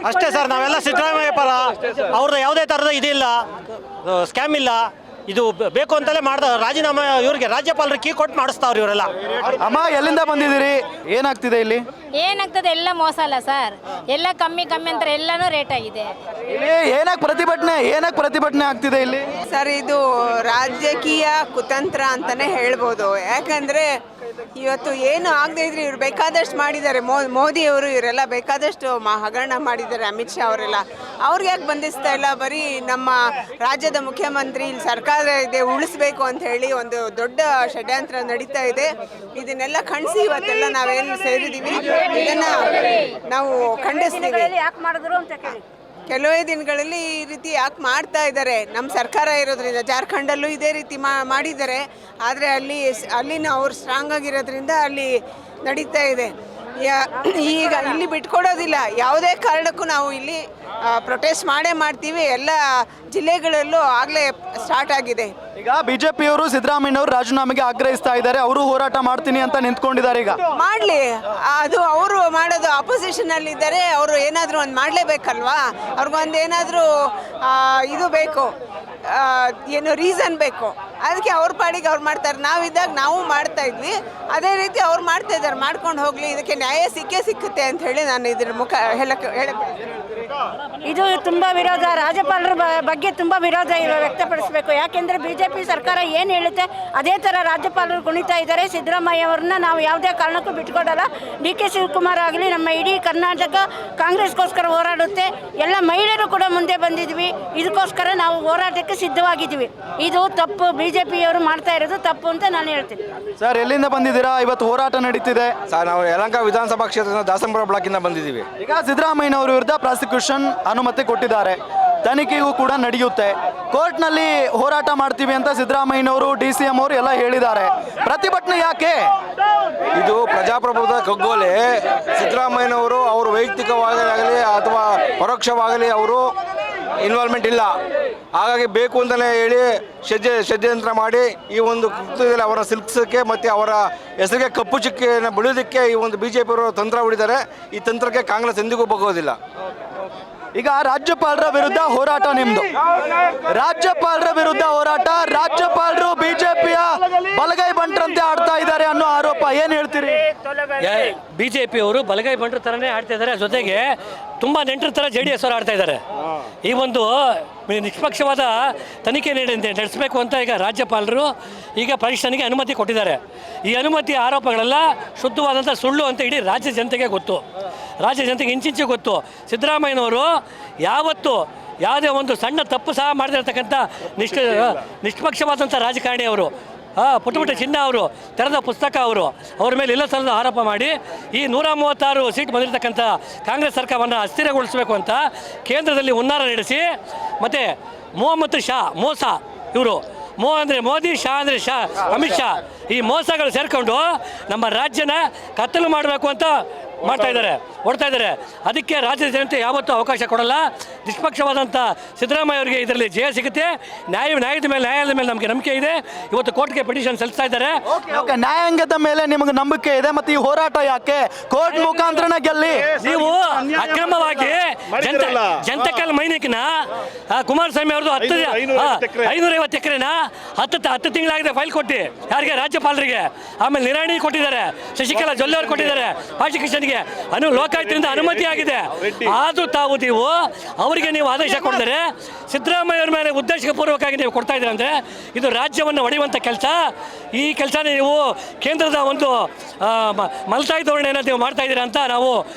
ಅಷ್ಟೇ ಸರ್, ನಾವೆಲ್ಲ ಸಿದ್ದರಾಮಯ್ಯ ಪರ. ಅವ್ರದ್ದು ಯಾವುದೇ ಥರದ ಇದಿಲ್ಲ, ಸ್ಕ್ಯಾಮ್ ಇಲ್ಲ. ಇದು ಬೇಕು ಅಂತಲೇ ಮಾಡ್ದ ರಾಜೀನಾಮೆ. ಇವ್ರಿಗೆ ರಾಜ್ಯಪಾಲರು ಕೀ ಕೊಟ್ಟು ಮಾಡಿಸ್ತಾವ್ರಿ ಇವರೆಲ್ಲ. ಅಮ್ಮ, ಎಲ್ಲಿಂದ ಬಂದಿದ್ದೀರಿ? ಏನಾಗ್ತಿದೆ ಇಲ್ಲಿ? ಏನಾಗ್ತದೆ? ಎಲ್ಲ ಮೋಸ ಅಲ್ಲ ಸರ್, ಎಲ್ಲ ಕಮ್ಮಿ ಅಂತಾರೆ, ಎಲ್ಲನೂ ರೇಟ್ ಆಗಿದೆ. ಇಲ್ಲಿ ಏನಕ್ಕೆ ಪ್ರತಿಭಟನೆ ಆಗ್ತಿದೆ ಇಲ್ಲಿ? ಸರ್, ಇದು ರಾಜಕೀಯ ಕುತಂತ್ರ ಅಂತಾನೆ ಹೇಳ್ಬೋದು. ಯಾಕಂದ್ರೆ ಇವತ್ತು ಏನು ಆಗದೆ ಇದ್ರೆ ಇವ್ರು ಬೇಕಾದಷ್ಟು ಮಾಡಿದ್ದಾರೆ. ಮೋದಿ ಅವರು ಇವರೆಲ್ಲ ಬೇಕಾದಷ್ಟು ಹಗರಣ ಮಾಡಿದ್ದಾರೆ. ಅಮಿತ್ ಶಾ ಅವರೆಲ್ಲ ಅವ್ರಿಗೆ ಯಾಕೆ ಬಂಧಿಸ್ತಾ ಇಲ್ಲ? ಬರೀ ನಮ್ಮ ರಾಜ್ಯದ ಮುಖ್ಯಮಂತ್ರಿ ಇಲ್ಲಿ ಸರ್ಕಾರ ಇದೆ ಉಳಿಸ್ಬೇಕು ಅಂತ ಹೇಳಿ ಒಂದು ದೊಡ್ಡ ಷಡ್ಯಂತ್ರ ನಡೀತಾ ಇದೆ. ಇದನ್ನೆಲ್ಲ ಖಂಡಿಸಿ ಇವತ್ತೆಲ್ಲ ನಾವೇನು ಸೇರಿದ್ದೀವಿ, ಇದನ್ನ ನಾವು ಖಂಡಿಸ್ತೀವಿ. ಕೆಲವೇ ದಿನಗಳಲ್ಲಿ ಈ ರೀತಿ ಯಾಕೆ ಮಾಡ್ತಾ ಇದ್ದಾರೆ? ನಮ್ಮ ಸರ್ಕಾರ ಇರೋದ್ರಿಂದ ಜಾರ್ಖಂಡಲ್ಲೂ ಇದೇ ರೀತಿ ಮಾಡಿದ್ದಾರೆ. ಆದರೆ ಅಲ್ಲಿನ ಅವ್ರು ಸ್ಟ್ರಾಂಗ್ ಆಗಿರೋದ್ರಿಂದ ಅಲ್ಲಿ ನಡೀತಾ ಇದೆ. ಈಗ ಇಲ್ಲಿ ಬಿಟ್ಕೊಡೋದಿಲ್ಲ. ಯಾವುದೇ ಕಾರಣಕ್ಕೂ ನಾವು ಇಲ್ಲಿ ಪ್ರೊಟೆಸ್ಟ್ ಮಾಡ್ತೀವಿ. ಎಲ್ಲ ಜಿಲ್ಲೆಗಳಲ್ಲೂ ಆಗಲೇ ಸ್ಟಾರ್ಟ್ ಆಗಿದೆ. ಈಗ ಬಿಜೆಪಿಯವರು ಸಿದ್ದರಾಮಯ್ಯನವರು ರಾಜೀನಾಮೆಗೆ ಆಗ್ರಹಿಸ್ತಾ ಇದ್ದಾರೆ. ಅವರು ಹೋರಾಟ ಮಾಡ್ತೀನಿ ಅಂತ ನಿಂತ್ಕೊಂಡಿದ್ದಾರೆ. ಈಗ ಮಾಡಲಿ, ಅದು ಅವರು ಮಾಡೋದು ಆಪೋಸಿಷನ್ ಅಲ್ಲಿ ಇದ್ದಾರೆ. ಅವರು ಏನಾದರೂ ಒಂದು ಮಾಡಲೇಬೇಕಲ್ವಾ? ಅವ್ರಿಗೊಂದು ಏನಾದರೂ ಇದು ಬೇಕು, ಏನು ರೀಸನ್ ಬೇಕು. ಅದಕ್ಕೆ ಅವ್ರ ಪಾಡಿಗೆ ಅವ್ರು ಮಾಡ್ತಾರೆ. ನಾವಿದ್ದಾಗ ನಾವು ಮಾಡ್ತಾ ಇದ್ವಿ, ಅದೇ ರೀತಿ ಅವ್ರು ಮಾಡ್ತಾ ಇದ್ದಾರೆ. ಮಾಡ್ಕೊಂಡು ಹೋಗ್ಲಿ, ಇದಕ್ಕೆ ನ್ಯಾಯ ಸಿಕ್ಕುತ್ತೆ ಅಂತ ಹೇಳಿ ನಾನು ಇದ್ರ ಇದು ತುಂಬ ವಿರೋಧ. ರಾಜ್ಯಪಾಲರ ಬಗ್ಗೆ ತುಂಬ ವಿರೋಧ ವ್ಯಕ್ತಪಡಿಸಬೇಕು. ಯಾಕೆಂದರೆ ಬಿಜೆಪಿ ಸರ್ಕಾರ ಏನು ಹೇಳುತ್ತೆ ಅದೇ ಥರ ರಾಜ್ಯಪಾಲರು ಕುಣಿತಾ ಇದ್ದಾರೆ. ಸಿದ್ದರಾಮಯ್ಯ ಅವ್ರನ್ನ ನಾವು ಯಾವುದೇ ಕಾರಣಕ್ಕೂ ಬಿಟ್ಕೊಡಲ್ಲ. DK ಶಿವಕುಮಾರ್ ಆಗಲಿ, ನಮ್ಮ ಇಡೀ ಕರ್ನಾಟಕ ಕಾಂಗ್ರೆಸ್ಗೋಸ್ಕರ ಹೋರಾಡುತ್ತೆ. ಎಲ್ಲ ಮಹಿಳೆಯರು ಕೂಡ ಮುಂದೆ ಬಂದಿದ್ವಿ. ಇದಕ್ಕೋಸ್ಕರ ನಾವು ಹೋರಾಟಕ್ಕೆ ಸಿದ್ಧವಾಗಿದ್ದೀವಿ. ಇದು ತಪ್ಪು, ಬಿಜೆಪಿಯವರು ಮಾಡ್ತಾ ಇರೋದು ತಪ್ಪು ಅಂತ ನಾನು ಹೇಳ್ತೀನಿ. ಸರ್, ಎಲ್ಲಿಂದ ಬಂದಿದ್ದೀರಾ? ಇವತ್ತು ಹೋರಾಟ ನಡೀತಿದೆ. ಸರ್, ನಾವು ಯಲಹಂಕ ವಿಧಾನಸಭಾ ಕ್ಷೇತ್ರದ ದಾಸನಪುರ ಬ್ಲಾಕಿಂದ ಬಂದಿದ್ದೀವಿ. ಈಗ ಸಿದ್ದರಾಮಯ್ಯನವರ ವಿರುದ್ಧ ಪ್ರಾಸಿಕ್ಯೂಷನ್ ಅನುಮತಿ ಕೊಟ್ಟಿದ್ದಾರೆ. ತನಿಖೆಗೂ ಕೂಡ ನಡೆಯುತ್ತೆ. ಕೋರ್ಟ್ನಲ್ಲಿ ಹೋರಾಟ ಮಾಡ್ತೀವಿ ಅಂತ ಸಿದ್ದರಾಮಯ್ಯನವರು, DCM ಅವರು ಎಲ್ಲ ಹೇಳಿದ್ದಾರೆ. ಪ್ರತಿಭಟನೆ ಯಾಕೆ? ಇದು ಪ್ರಜಾಪ್ರಭುತ್ವದ ಕಗ್ಗೋಲೆ. ಸಿದ್ದರಾಮಯ್ಯನವರು ಅವರು ವೈಯಕ್ತಿಕವಾಗಲಿ ಅಥವಾ ಪರೋಕ್ಷವಾಗಲಿ ಅವರು ಇನ್ವಾಲ್ವ್ಮೆಂಟ್ ಇಲ್ಲ. ಹಾಗಾಗಿ ಬೇಕು ಅಂತಲೇ ಹೇಳಿ ಷಡ್ಯಂತ್ರ ಮಾಡಿ ಈ ಒಂದು ಕೃತ್ಯದಲ್ಲಿ ಅವರ ಸಿಲುಕಿಸೋಕ್ಕೆ ಮತ್ತು ಅವರ ಹೆಸರಿಗೆ ಕಪ್ಪು ಚುಕ್ಕಿಯನ್ನು ಬೆಳೆಯೋದಕ್ಕೆ ಈ ಒಂದು ಬಿಜೆಪಿಯವರು ತಂತ್ರ ಹೊಡಿದ್ದಾರೆ. ಈ ತಂತ್ರಕ್ಕೆ ಕಾಂಗ್ರೆಸ್ ಎಂದಿಗೂ ಬಗ್ಗೋದಿಲ್ಲ. ಈಗ ರಾಜ್ಯಪಾಲರ ವಿರುದ್ಧ ಹೋರಾಟ ನಿಮ್ದು. ರಾಜ್ಯಪಾಲರ ವಿರುದ್ಧ ಹೋರಾಟ. ರಾಜ್ಯಪಾಲರು ಬಿಜೆಪಿಯ ಬಲಗೈ ಬಂಟ್ರಂತೆ ಆಡ್ತಾ ಇದ್ದಾರೆ ಅನ್ನೋ ಆರೋಪ. ಏನು ಹೇಳ್ತೀರಿ? ಬಿಜೆಪಿ ಅವರು ಬಲಗೈ ಬಂಟ್ರ ಥರನೇ ಆಡ್ತಾ ಇದ್ದಾರೆ. ಜೊತೆಗೆ ತುಂಬ ನೆಂಟರ ಥರ JDS ಅವರು ಆಡ್ತಾ ಇದ್ದಾರೆ. ಈ ಒಂದು ನಿಷ್ಪಕ್ಷವಾದ ತನಿಖೆ ನಡೆಸಬೇಕು ಅಂತ ಈಗ ರಾಜ್ಯಪಾಲರು ಈಗ ಪರೀಕ್ಷೆಗೆ ಅನುಮತಿ ಕೊಟ್ಟಿದ್ದಾರೆ. ಈ ಅನುಮತಿ ಆರೋಪಗಳೆಲ್ಲ ಶುದ್ಧವಾದಂಥ ಸುಳ್ಳು ಅಂತ ಇಡೀ ರಾಜ್ಯ ಜನತೆಗೆ ಗೊತ್ತು. ರಾಜ್ಯ ಜನತೆಗೆ ಇಂಚಿಂಚು ಗೊತ್ತು. ಸಿದ್ದರಾಮಯ್ಯನವರು ಯಾವತ್ತು ಯಾವುದೇ ಒಂದು ಸಣ್ಣ ತಪ್ಪು ಸಹ ಮಾಡದಿರ್ತಕ್ಕಂಥ ನಿಷ್ಪಕ್ಷವಾದಂಥ ರಾಜಕಾರಣಿ ಅವರು. ಪುಟ್ಟ ಚಿನ್ನ ಅವರು, ತೆರೆದ ಪುಸ್ತಕ ಅವರು. ಅವ್ರ ಮೇಲೆ ಇಲ್ಲ ಸಲ್ಲದ ಆರೋಪ ಮಾಡಿ ಈ 136 ಸೀಟ್ ಬಂದಿರತಕ್ಕಂಥ ಕಾಂಗ್ರೆಸ್ ಸರ್ಕಾರವನ್ನು ಅಸ್ಥಿರಗೊಳಿಸಬೇಕು ಅಂತ ಕೇಂದ್ರದಲ್ಲಿ ಹುನ್ನಾರ ನಡೆಸಿ, ಮತ್ತು ಮೊಹಮ್ಮದ್ ಶಾ ಮೋಸ, ಇವರು ಅಂದರೆ ಮೋದಿ, ಶಾ ಅಂದರೆ ಶಾ ಅಮಿತ್ ಶಾ, ಈ ಮೋಸಗಳು ಸೇರಿಕೊಂಡು ನಮ್ಮ ರಾಜ್ಯನ ಕತ್ತಲು ಮಾಡಬೇಕು ಅಂತ ಹೊಡ್ತಾ ಇದ್ದಾರೆ. ಅದಕ್ಕೆ ರಾಜ್ಯದ ಜನತೆ ಯಾವತ್ತೂ ಅವಕಾಶ ಕೊಡಲ್ಲ. ನಿಷ್ಪಕ್ಷವಾದಂಥ ಸಿದ್ದರಾಮಯ್ಯ ಅವರಿಗೆ ಇದರಲ್ಲಿ ಜಯ ಸಿಗುತ್ತೆ. ನ್ಯಾಯಾಲಯದ ಮೇಲೆ ನಮಗೆ ನಂಬಿಕೆ ಇದೆ. ಇವತ್ತು ಕೋರ್ಟ್ಗೆ ಪಿಟಿಷನ್ ಸಲ್ಲಿಸ್ತಾ ಇದ್ದಾರೆ. ನ್ಯಾಯಾಂಗದ ಮೇಲೆ ನಿಮಗೆ ನಂಬಿಕೆ ಇದೆ. ಮತ್ತು ಈ ಹೋರಾಟ ಯಾಕೆ? ಕೋರ್ಟ್ ಮುಖಾಂತರನೇ ಗೆಲ್ಲಿ. ನೀವು ಅಕ್ರಮವಾಗಿ ಜಂತಕಲ್ ಮೈನಿಕ್ನ ಕುಮಾರಸ್ವಾಮಿ ಅವ್ರದ್ದು 550 ಎಕರೆನ 10 ತಿಂಗಳಾಗಿದೆ ಫೈಲ್ ಕೊಟ್ಟು ಯಾರಿಗೆ? ರಾಜ್ಯಪಾಲರಿಗೆ. ಆಮೇಲೆ ನಿರಾಣಿ ಕೊಟ್ಟಿದ್ದಾರೆ, ಶಶಿಕಲಾ ಜೊಲ್ಲೆ ಅವರು ಕೊಟ್ಟಿದ್ದಾರೆ, ಪ್ರಾಸಿಕ್ಯೂಷನ್ಗೆ ಲೋಕಾಯುಕ್ತದಿಂದ ಅನುಮತಿ ಆಗಿದೆ. ಆದರೂ ನೀವು ಅವರಿಗೆ ನೀವು ಆದೇಶ ಕೊಡಿದರೆ ಸಿದ್ದರಾಮಯ್ಯ ಅವ್ರ ಮೇಲೆ ಉದ್ದೇಶಪೂರ್ವಕವಾಗಿ ನೀವು ಕೊಡ್ತಾ ಇದ್ದೀರ ಅಂದರೆ ಇದು ರಾಜ್ಯವನ್ನು ಒಡೆಯುವಂಥ ಕೆಲಸ. ಈ ಕೆಲಸನೇ ನೀವು ಕೇಂದ್ರದ ಒಂದು ಮಲ್ತಾಯಿ ಧೋರಣೆಯನ್ನು ನೀವು ಮಾಡ್ತಾ ಇದ್ದೀರಾ ಅಂತ ನಾವು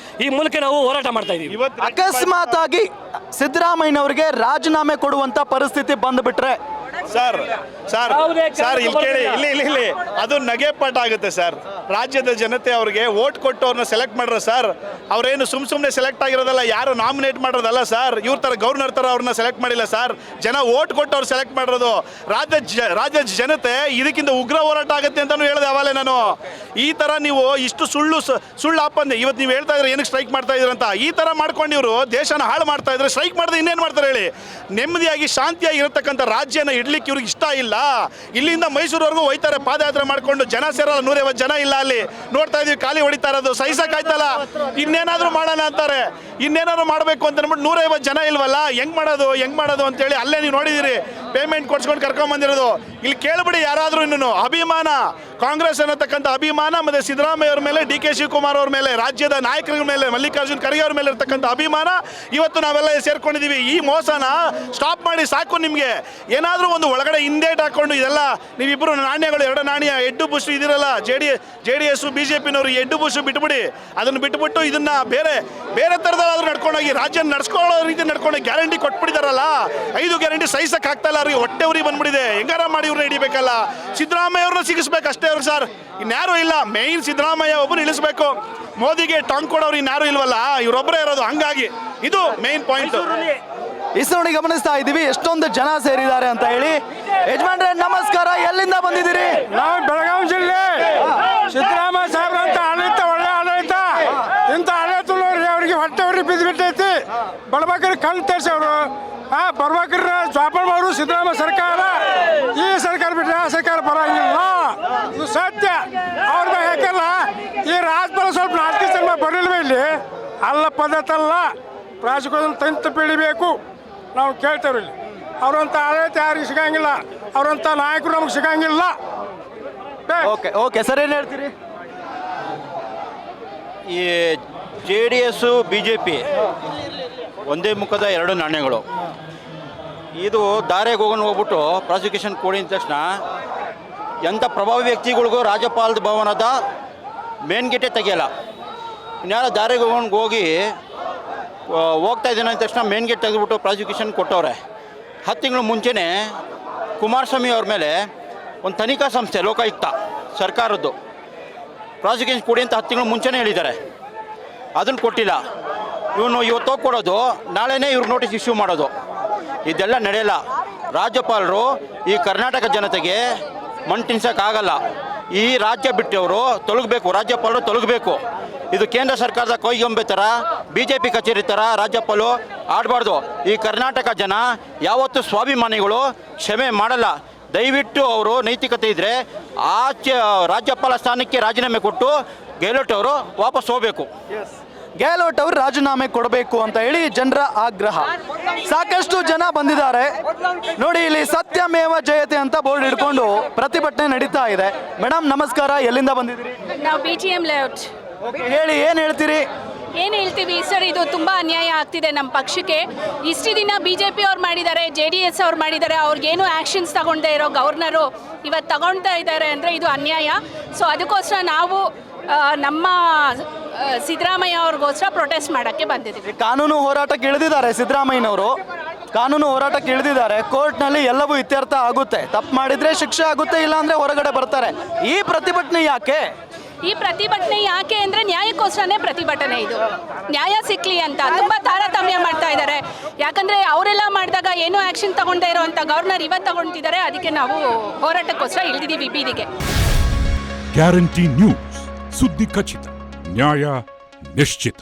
ಈ ಮೂಲಕ ನಾವು ಹೋರಾಟ ಮಾಡ್ತಾ ಇದ್ದೀವಿ. ಅಕಸ್ಮಾತ್ ಆಗಿ ಸಿದ್ದರಾಮಯ್ಯನವರಿಗೆ ರಾಜೀನಾಮೆ ಕೊಡುವಂಥ ಪರಿಸ್ಥಿತಿ ಬಂದುಬಿಟ್ರೆ ಸರ್ ಇಲ್ಲಿ ಕೇಳಿ, ಇಲ್ಲಿ ಅದು ನಗೆಪಾಠ ಆಗುತ್ತೆ ಸರ್. ರಾಜ್ಯದ ಜನತೆ ಅವ್ರಿಗೆ ವೋಟ್ ಕೊಟ್ಟು ಅವ್ರನ್ನ ಸೆಲೆಕ್ಟ್ ಮಾಡ್ರ ಸರ್. ಅವ್ರೇನು ಸುಮ್ಮನೆ ಸೆಲೆಕ್ಟ್ ಆಗಿರೋದಲ್ಲ, ಯಾರು ನಾಮಿನೇಟ್ ಮಾಡೋದಲ್ಲ ಸರ್. ಇವ್ರ ಥರ ಗವರ್ನರ್ ಥರ ಅವ್ರನ್ನ ಸೆಲೆಕ್ಟ್ ಮಾಡಿಲ್ಲ ಸರ್. ಜನ ವೋಟ್ ಕೊಟ್ಟು ಅವ್ರು ಸೆಲೆಕ್ಟ್ ಮಾಡಿರೋದು. ರಾಜ್ಯದ ಜನತೆ ಇದಕ್ಕಿಂತ ಉಗ್ರ ಹೋರಾಟ ಆಗುತ್ತೆ ಅಂತಲೂ ಹೇಳಿದೆ ಅವಾಗಲೇ ನಾನು. ಈ ಥರ ನೀವು ಇಷ್ಟು ಸುಳ್ಳು ಆಪಂದೆ ಇವತ್ತು ನೀವು ಹೇಳ್ತಾ ಇದ್ರೆ ಏನಕ್ಕೆ ಸ್ಟ್ರೈಕ್ ಮಾಡ್ತಾ ಇದ್ದೀರ ಅಂತ. ಈ ಥರ ಮಾಡ್ಕೊಂಡು ಇವರು ದೇಶನ ಹಾಳು ಮಾಡ್ತಾ ಇದ್ರೆ ಸ್ಟ್ರೈಕ್ ಮಾಡಿದ್ರೆ ಇನ್ನೇನು ಮಾಡ್ತಾರೆ ಹೇಳಿ? ನೆಮ್ಮದಿಯಾಗಿ ಶಾಂತಿಯಾಗಿ ಇರತಕ್ಕಂಥ ರಾಜ್ಯನ ಇಡ್ಲಿಕ್ಕೆ ಇವ್ರಿಗೆ ಇಷ್ಟ ಇಲ್ಲ. ಇಲ್ಲಿಂದ ಮೈಸೂರವರೆಗೂ ಹೋಯ್ತಾರೆ ಪಾದಯಾತ್ರೆ ಮಾಡಿಕೊಂಡು. ಜನ ಸೇರಲ್ಲ, 150 ಜನ ಇಲ್ಲ. ಅಲ್ಲಿ ನೋಡ್ತಾ ಇದೀವಿ, ಖಾಲಿ ಹೊಡಿತಾ ಇರೋದು ಸಹಿಸಕ್ಕಾಯ್ತಲ್ಲ. ಇನ್ನೇನಾದ್ರೂ ಮಾಡೋಣ ಅಂತಾರೆ, ಇನ್ನೇನಾದ್ರು ಮಾಡಬೇಕು ಅಂತ ಅಂದ್ಬಿಟ್ಟು 150 ಜನ ಇಲ್ವಲ್ಲ, ಹೆಂಗ್ ಮಾಡೋದು ಅಂತೇಳಿ ಅಲ್ಲೇ ನೀವು ನೋಡಿದಿರಿ, ಪೇಮೆಂಟ್ ಕೊಡ್ಸ್ಕೊಂಡು ಕರ್ಕೊಂಡ್ ಬಂದಿರೋದು. ಇಲ್ಲಿ ಕೇಳ್ಬಿಡಿ ಯಾರಾದ್ರೂ ಇನ್ನೂ ಅಭಿಮಾನ, ಕಾಂಗ್ರೆಸ್ ಅನ್ನತಕ್ಕಂಥ ಅಭಿಮಾನ ಮತ್ತೆ ಸಿದ್ದರಾಮಯ್ಯ ಅವ್ರ ಮೇಲೆ, ಡಿ ಕೆ ಶಿವಕುಮಾರ್ ಅವ್ರ ಮೇಲೆ, ರಾಜ್ಯದ ನಾಯಕರ ಮೇಲೆ, ಮಲ್ಲಿಕಾರ್ಜುನ್ ಖರ್ಗೆ ಅವ್ರ ಮೇಲೆ ಇರ್ತಕ್ಕಂಥ ಅಭಿಮಾನ ಇವತ್ತು ನಾವೆಲ್ಲ ಸೇರ್ಕೊಂಡಿದೀವಿ. ಈ ಮೋಸನ ಸ್ಟಾಪ್ ಮಾಡಿ ಸಾಕು. ನಿಮಗೆ ಏನಾದರೂ ಒಂದು ಒಳಗಡೆ ಹಿಂದೇಟ್ ಹಾಕೊಂಡು ಇದೆಲ್ಲ ನೀವಿಬ್ಬರು ನಾಣ್ಯಗಳು, 2 ನಾಣ್ಯ, ಎಡ್ಡು ಬುಷ್ ಇದಿರಲ್ಲ, JDS BJP-ನವರು ಎಡ್ಡು ಬುಷ್ ಬಿಟ್ಬಿಡಿ, ಅದನ್ನು ಬಿಟ್ಬಿಟ್ಟು ಇದನ್ನ ಬೇರೆ ಥರದಾದ್ರೂ ನಡ್ಕೊಂಡೋಗಿ ರಾಜ್ಯ ನಡ್ಸ್ಕೊಳ್ಳೋ ರೀತಿ ನಡ್ಕೊಂಡು ಗ್ಯಾರಂಟಿ ಕೊಟ್ಬಿಟ್ಟಿದಾರಲ್ಲ, 5 ಗ್ಯಾರಂಟಿ ಸಹಿಸಕ್ಕೆ ಆಗ್ತಾ ಇಲ್ಲ ಅವ್ರಿಗೆ, ಹೊಟ್ಟೆ ಉರಿ ಬಂದ್ಬಿಟ್ಟಿದೆ. ಹೆಂಗಾರ ಮಾಡಿ ಇವ್ರನ್ನ ಹಿಡಿಬೇಕಲ್ಲ, ಸಿದ್ದರಾಮಯ್ಯ ಅವ್ರನ್ನ ಸಿಗಿಸ್ಬೇಕು ಅಷ್ಟೇ ಅವ್ರು ಸರ್, ಇನ್ಯಾರು ಇಲ್ಲ. ಮೇಯ್ನ್ ಸಿದ್ದರಾಮಯ್ಯ ಒಬ್ಬರು ಇಳಿಸ್ಬೇಕು, ಮೋದಿಗೆ ಟಾಂಗ್ ಕೊಡೋರು ಇನ್ಯಾರು ಇಲ್ವಲ್ಲ, ಇವರೊಬ್ಬರೇ ಇರೋದು. ಹಂಗಾಗಿ ಇದು ಮೇಯ್ನ್ ಪಾಯಿಂಟ್. ನೋಡಿ ಗಮನಿಸ್ತಾ ಇದ್ದೀವಿ ಎಷ್ಟೊಂದು ಜನ ಸೇರಿದ್ದಾರೆ ಅಂತ ಹೇಳಿ. ಯಜಮಾನ್ರೆ ನಮಸ್ಕಾರ, ಎಲ್ಲಿಂದ ಬಂದಿದ್ದೀರಿ? ನಾವು ಬೆಳಗಾವಿ ಜಿಲ್ಲೆ. ಸಿದ್ದರಾಮಯ್ಯ ಸಾಹೇಬ್ರ ಅಂತ ಆಡಳಿತ, ಒಳ್ಳೆ ಆಡಳಿತ. ಇಂಥ ಆಡಳಿತ ಅವರಿಗೆ ಹೊಟ್ಟೆ ಉರಿ ಬಿದ್ದುಬಿಟ್ಟೈತಿ. ಬಡಬಗ್ಗರಿಗೆ ಕಣ್ಣು ತರಿಸಿ ಅವರು ಬರ್ಬೇಕ್ರ ಜ್ವಾಪನ್ ಅವರು ಸಿದ್ದರಾಮಯ್ಯ ಸರ್ಕಾರ, ಈ ಸರ್ಕಾರ ಬಿಟ್ಟರೆ ಆ ಸರ್ಕಾರ ಬರಂಗಿಲ್ಲ, ಇದು ಸತ್ಯ. ಅವ್ರ ಬಗ್ಗೆ ಯಾಕಲ್ಲ ಈ ರಾಜಪಾಲ ಸ್ವಲ್ಪ ನಾಲ್ಕು ಜನ ಬರಲಿಲ್ವ ಇಲ್ಲಿ? ಅಲ್ಲ ಪದ್ಧತಿ ಅಲ್ಲ, ರಾಜಕೀಯ ತಂತು ಬೆಳಿಬೇಕು ನಾವು ಕೇಳ್ತೇವೆ. ಇಲ್ಲಿ ಅವರಂಥ ಆಡಳಿತ ಯಾರಿಗೆ ಸಿಗಂಗಿಲ್ಲ, ಅವರಂಥ ನಾಯಕರು ನಮಗೆ ಸಿಗಂಗಿಲ್ಲ. ಓಕೆ ಸರ್, ಏನು ಹೇಳ್ತೀರಿ? ಈ JDS BJP ಒಂದೇ ಮುಖದ 2 ನಾಣ್ಯಗಳು. ಇದು ದಾರಿಗೆ ಹೋಗ್ಬಿಟ್ಟು ಪ್ರಾಸಿಕ್ಯೂಷನ್ ಕೊಡಿ ಅಂದ ತಕ್ಷಣ ಎಂಥ ಪ್ರಭಾವಿ ವ್ಯಕ್ತಿಗಳಿಗೂ ರಾಜ್ಯಪಾಲದ ಭವನದ ಮೇನ್ ಗೇಟೇ ತೆಗಿಯಲ್ಲ. ಇನ್ಯಾರೋ ದಾರಿಗೆ ಹೋಗಿ ಹೋಗ್ತಾ ಇದ್ದೇನೆ ಅಂದ ತಕ್ಷಣ ಮೇನ್ ಗೇಟ್ ತೆಗೆದುಬಿಟ್ಟು ಪ್ರಾಸಿಕ್ಯೂಷನ್ ಕೊಟ್ಟವ್ರೆ. 10 ತಿಂಗಳು ಮುಂಚೆನೇ ಕುಮಾರಸ್ವಾಮಿ ಅವ್ರ ಮೇಲೆ ಒಂದು ತನಿಖಾ ಸಂಸ್ಥೆ ಲೋಕಾಯುಕ್ತ ಸರ್ಕಾರದ್ದು ಪ್ರಾಸಿಕ್ಯೂಷನ್ ಕೊಡಿ ಅಂತ 10 ತಿಂಗಳು ಮುಂಚೆನೇ ಹೇಳಿದ್ದಾರೆ. ಅದನ್ನು ಕೊಟ್ಟಿಲ್ಲ. ಇವತ್ತು ಕೊಡೋದು, ನಾಳೆನೇ ಇವ್ರಿಗೆ ನೋಟಿಸ್ ಇಶ್ಯೂ ಮಾಡೋದು, ಇದೆಲ್ಲ ನಡೆಯಲ್ಲ. ರಾಜ್ಯಪಾಲರು ಈ ಕರ್ನಾಟಕ ಜನತೆಗೆ ಮಣ್ಣು ತಿನ್ಸೋಕ್ಕಾಗಲ್ಲ. ಈ ರಾಜ್ಯ ಬಿಟ್ಟವರು ತೊಲಗಬೇಕು, ರಾಜ್ಯಪಾಲರು ತೊಲಗಬೇಕು. ಇದು ಕೇಂದ್ರ ಸರ್ಕಾರದ ಕೊಯ್ಗೊಂಬೆ ಥರ, BJP ಕಚೇರಿ ಥರ ರಾಜ್ಯಪಾಲರು ಆಡಬಾರ್ದು. ಈ ಕರ್ನಾಟಕ ಜನ ಯಾವತ್ತೂ ಸ್ವಾಭಿಮಾನಿಗಳು, ಕ್ಷಮೆ ಮಾಡಲ್ಲ. ದಯವಿಟ್ಟು ಅವರು ನೈತಿಕತೆ ಇದ್ದರೆ ಆಚೆ ರಾಜ್ಯಪಾಲ ಸ್ಥಾನಕ್ಕೆ ರಾಜೀನಾಮೆ ಕೊಟ್ಟು ಗೆಹ್ಲೋಟ್ ಅವರು ವಾಪಸ್ ಹೋಗಬೇಕು. ಗೆಹ್ಲೋಟ್ ಅವರು ರಾಜೀನಾಮೆ ಕೊಡಬೇಕು ಅಂತ ಹೇಳಿ ಜನರ ಆಗ್ರಹ. ಸಾಕಷ್ಟು ಜನ ಬಂದಿದ್ದಾರೆ ನೋಡಿ. ಇಲ್ಲಿ ಸತ್ಯಮೇವ ಜಯತೆ ಅಂತ ಬೋರ್ಡ್ ಹಿಡ್ಕೊಂಡು ಪ್ರತಿಭಟನೆ ನಡೀತಾ ಇದೆ. ಮೇಡಮ್ ನಮಸ್ಕಾರ, ಎಲ್ಲಿಂದ ಬಂದಿದ್ದೀರಿ? ನಾವು BGM ಲೇಔಟ್. ಹೇಳಿ, ಏನು ಹೇಳ್ತೀರಿ? ಏನು ಹೇಳ್ತೀವಿ ಸರ್, ಇದು ತುಂಬ ಅನ್ಯಾಯ ಆಗ್ತಿದೆ ನಮ್ಮ ಪಕ್ಷಕ್ಕೆ. ಇಷ್ಟು ದಿನ BJP ಅವ್ರು ಮಾಡಿದ್ದಾರೆ, JDS ಅವ್ರು ಮಾಡಿದ್ದಾರೆ, ಅವ್ರಿಗೇನು ಆ್ಯಕ್ಷನ್ಸ್ ತಗೊಳ್ದೇ ಇರೋ ಗವರ್ನರು ಇವತ್ತು ತಗೊಳ್ತಾ ಇದ್ದಾರೆ ಅಂದರೆ ಇದು ಅನ್ಯಾಯ. ಸೊ ಅದಕ್ಕೋಸ್ಕರ ನಾವು ನಮ್ಮ ಸಿದ್ದರಾಮಯ್ಯ ಅವ್ರಿಗೋಸ್ಕರ ಪ್ರೊಟೆಸ್ಟ್ ಮಾಡೋಕ್ಕೆ ಬಂದಿದ್ದೀವಿ. ಕಾನೂನು ಹೋರಾಟಕ್ಕೆ ಇಳಿದಿದ್ದಾರೆ ಸಿದ್ದರಾಮಯ್ಯನವರು, ಕಾನೂನು ಹೋರಾಟಕ್ಕೆ ಇಳಿದಿದ್ದಾರೆ. ಕೋರ್ಟ್ನಲ್ಲಿ ಎಲ್ಲವೂ ಇತ್ಯರ್ಥ ಆಗುತ್ತೆ, ತಪ್ಪು ಮಾಡಿದರೆ ಶಿಕ್ಷೆ ಆಗುತ್ತೆ, ಇಲ್ಲಾಂದರೆ ಹೊರಗಡೆ ಬರ್ತಾರೆ. ಈ ಪ್ರತಿಭಟನೆ ಯಾಕೆ? ಈ ಪ್ರತಿಭಟನೆ ಯಾಕೆ ಅಂದರೆ ನ್ಯಾಯಕ್ಕೋಸ್ಕರನೇ ಪ್ರತಿಭಟನೆ. ಇದು ನ್ಯಾಯ ಸಿಕ್ಕಲಿ ಅಂತ ತುಂಬ ತಾರತಮ್ಯ ಮಾಡ್ತಾ ಇದ್ದಾರೆ. ಯಾಕಂದರೆ ಅವರೆಲ್ಲ ಮಾಡಿದಾಗ ಏನೂ ಆ್ಯಕ್ಷನ್ ತಗೊಳ್ದೇ ಇರೋವಂಥ ಗವರ್ನರ್ ಇವತ್ತು ತಗೊಳ್ತಿದ್ದಾರೆ. ಅದಕ್ಕೆ ನಾವು ಹೋರಾಟಕ್ಕೋಸ್ಕರ ಇಳಿದಿದ್ದೀವಿ ಬೀದಿಗೆ. ಗ್ಯಾರಂಟಿ ನ್ಯೂಸ್, ಸುದ್ದಿ ಖಚಿತ, ನ್ಯಾಯ ನಿಶ್ಚಿತ.